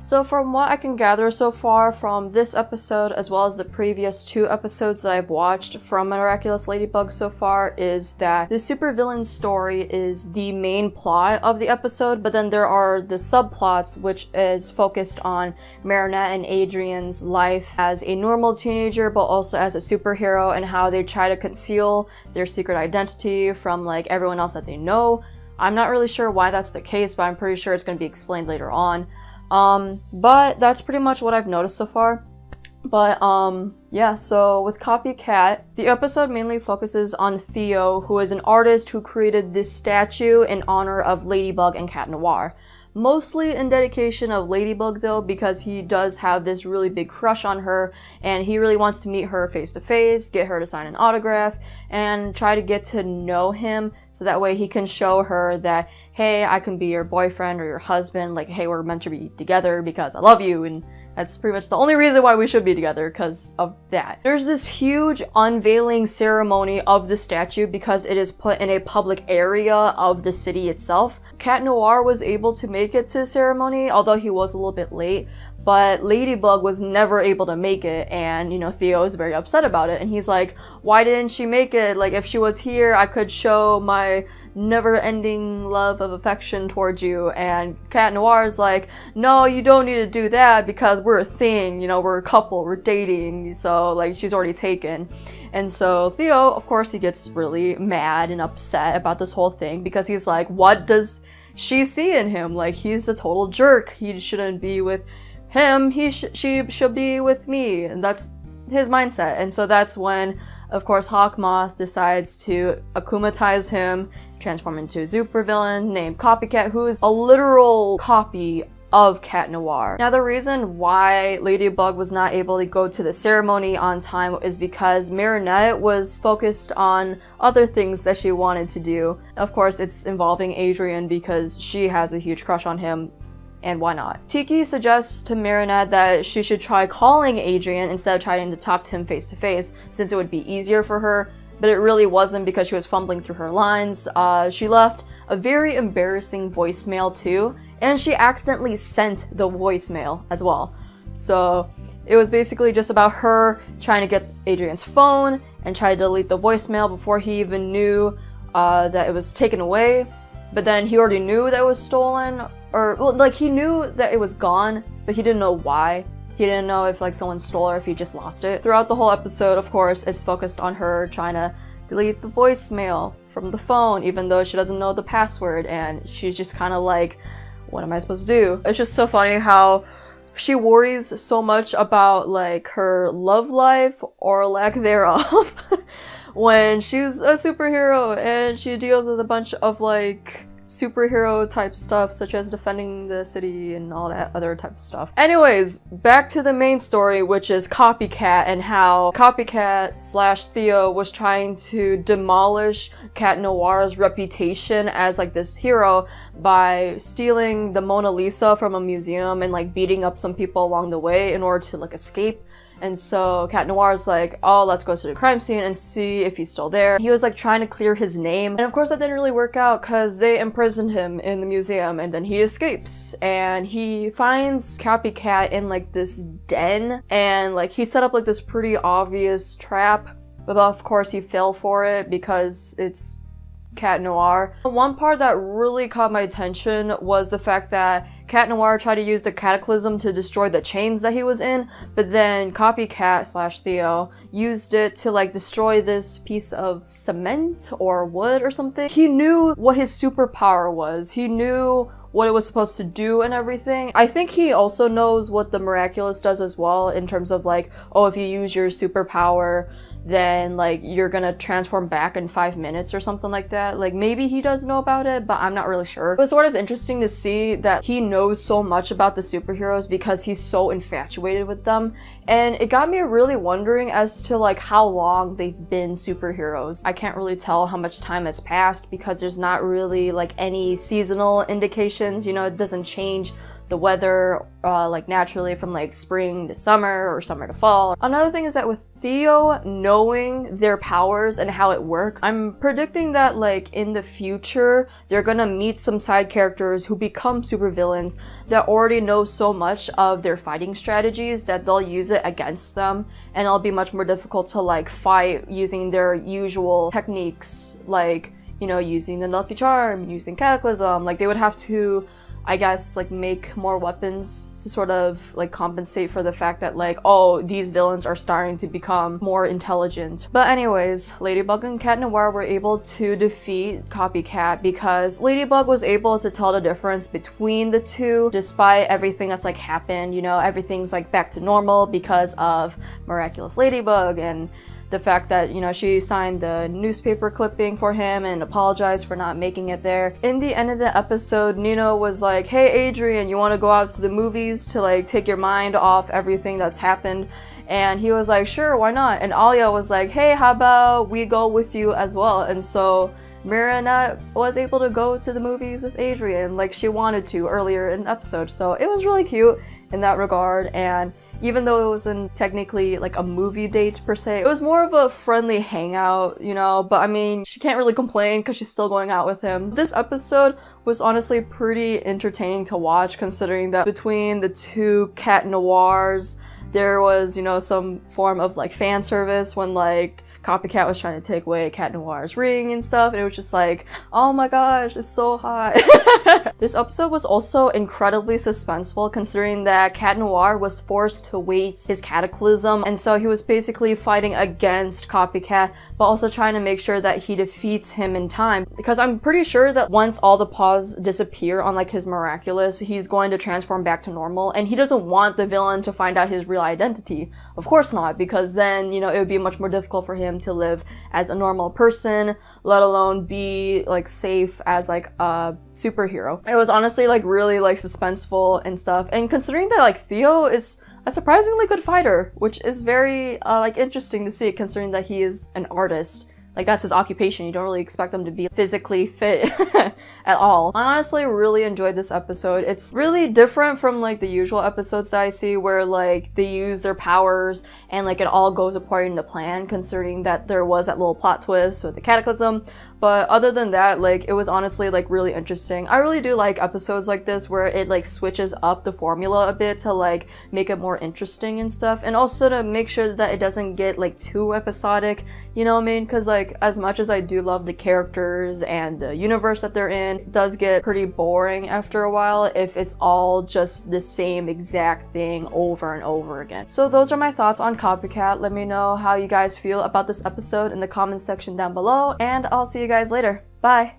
So from what I can gather so far from this episode, as well as the previous 2 episodes that I've watched from Miraculous Ladybug so far, is that the supervillain story is the main plot of the episode, but then there are the subplots which is focused on Marinette and Adrien's life as a normal teenager, but also as a superhero, and how they try to conceal their secret identity from like everyone else that they know. I'm not really sure why that's the case, but I'm pretty sure it's going to be explained later on. But that's pretty much what I've noticed so far. But, yeah, so with Copycat, the episode mainly focuses on Theo, who is an artist who created this statue in honor of Ladybug and Cat Noir. Mostly in dedication of Ladybug though, because he does have this really big crush on her, and he really wants to meet her face to face, get her to sign an autograph, and try to get to know him, so that way he can show her that, hey, I can be your boyfriend or your husband, like, hey, we're meant to be together because I love you, and that's pretty much the only reason why we should be together, because of that. There's this huge unveiling ceremony of the statue because it is put in a public area of the city itself. Cat Noir was able to make it to the ceremony, although he was a little bit late, but Ladybug was never able to make it, and, you know, Theo is very upset about it, and he's like, why didn't she make it? Like, if she was here, I could show my never-ending love of affection towards you. And Cat Noir is like, no, you don't need to do that because we're a thing, you know, we're a couple, we're dating, so like she's already taken. And so Theo, of course, he gets really mad and upset about this whole thing because he's like, what does she see in him? Like, he's a total jerk, he shouldn't be with him, she should be with me, and that's his mindset. And so that's when, of course, Hawkmoth decides to akumatize him, transform into a supervillain named Copycat, who is a literal copy of Cat Noir. Now, the reason why Ladybug was not able to go to the ceremony on time is because Marinette was focused on other things that she wanted to do. Of course, it's involving Adrien because she has a huge crush on him, and why not? Tiki suggests to Marinette that she should try calling Adrien instead of trying to talk to him face to face, since it would be easier for her, but it really wasn't because she was fumbling through her lines. She left a very embarrassing voicemail too, and she accidentally sent the voicemail as well. So it was basically just about her trying to get Adrien's phone and try to delete the voicemail before he even knew that it was taken away. But then he already knew that it was stolen, or, well, like, he knew that it was gone, but he didn't know why. He didn't know if, like, someone stole it or if he just lost it. Throughout the whole episode, of course, it's focused on her trying to delete the voicemail from the phone, even though she doesn't know the password, and she's just kind of like, what am I supposed to do? It's just so funny how she worries so much about, like, her love life, or lack thereof, when she's a superhero and she deals with a bunch of, like, superhero type stuff, such as defending the city and all that other type of stuff. Anyways, back to the main story, which is Copycat, and how Copycat / Theo was trying to demolish Cat Noir's reputation as, like, this hero by stealing the Mona Lisa from a museum and, like, beating up some people along the way in order to, like, escape. And so Cat Noir's like, oh, let's go to the crime scene and see if he's still there. He was like trying to clear his name. And of course that didn't really work out because they imprisoned him in the museum, and then he escapes. And he finds Copycat in like this den, and like he set up like this pretty obvious trap. But of course he fell for it because it's Cat Noir. One part that really caught my attention was the fact that Cat Noir tried to use the cataclysm to destroy the chains that he was in, but then Copycat / Theo used it to like destroy this piece of cement or wood or something. He knew what his superpower was. He knew what it was supposed to do and everything. I think he also knows what the Miraculous does as well, in terms of like, oh, if you use your superpower, then like you're gonna transform back in 5 minutes or something like that. Like maybe he does know about it, but I'm not really sure. It was sort of interesting to see that he knows so much about the superheroes because he's so infatuated with them, and it got me really wondering as to like how long they've been superheroes. I can't really tell how much time has passed because there's not really like any seasonal indications, you know, it doesn't change the weather, like naturally from like spring to summer or summer to fall. Another thing is that with Theo knowing their powers and how it works, I'm predicting that like in the future they're gonna meet some side characters who become supervillains that already know so much of their fighting strategies that they'll use it against them, and it'll be much more difficult to like fight using their usual techniques, like, you know, using the Lucky Charm, using Cataclysm. Like they would have to, I guess, like make more weapons to sort of like compensate for the fact that like, oh, these villains are starting to become more intelligent. But anyways, Ladybug and Cat Noir were able to defeat Copycat because Ladybug was able to tell the difference between the two despite everything that's like happened. You know, everything's like back to normal because of Miraculous Ladybug and the fact that, you know, she signed the newspaper clipping for him and apologized for not making it there. In the end of the episode, Nino was like, hey Adrien, you want to go out to the movies to like take your mind off everything that's happened? And he was like, sure, why not? And Alia was like, hey, how about we go with you as well? And so Marinette was able to go to the movies with Adrien like she wanted to earlier in the episode. So it was really cute in that regard. And even though it wasn't technically like a movie date per se, it was more of a friendly hangout, you know, but I mean, she can't really complain because she's still going out with him. This episode was honestly pretty entertaining to watch, considering that between the two Cat Noirs, there was, you know, some form of like fan service when like Copycat was trying to take away Cat Noir's ring and stuff, and it was just like, oh my gosh, it's so hot. This episode was also incredibly suspenseful, considering that Cat Noir was forced to waste his cataclysm, and so he was basically fighting against Copycat, but also trying to make sure that he defeats him in time. Because I'm pretty sure that once all the paws disappear on like his miraculous, he's going to transform back to normal, and he doesn't want the villain to find out his real identity. Of course not, because then, you know, it would be much more difficult for him to live as a normal person, let alone be like safe as like a superhero. It was honestly like really like suspenseful and stuff, and considering that like Theo is a surprisingly good fighter, which is very like interesting to see, considering that he is an artist. Like that's his occupation. You don't really expect them to be physically fit at all. I honestly really enjoyed this episode. It's really different from like the usual episodes that I see where like they use their powers and like it all goes according to plan, considering that there was that little plot twist with the cataclysm. But other than that, like it was honestly like really interesting. I really do like episodes like this where it like switches up the formula a bit to like make it more interesting and stuff, and also to make sure that it doesn't get like too episodic, you know what I mean? Because like as much as I do love the characters and the universe that they're in, it does get pretty boring after a while if it's all just the same exact thing over and over again. So those are my thoughts on Copycat. Let me know how you guys feel about this episode in the comments section down below, and I'll see you guys later. Bye!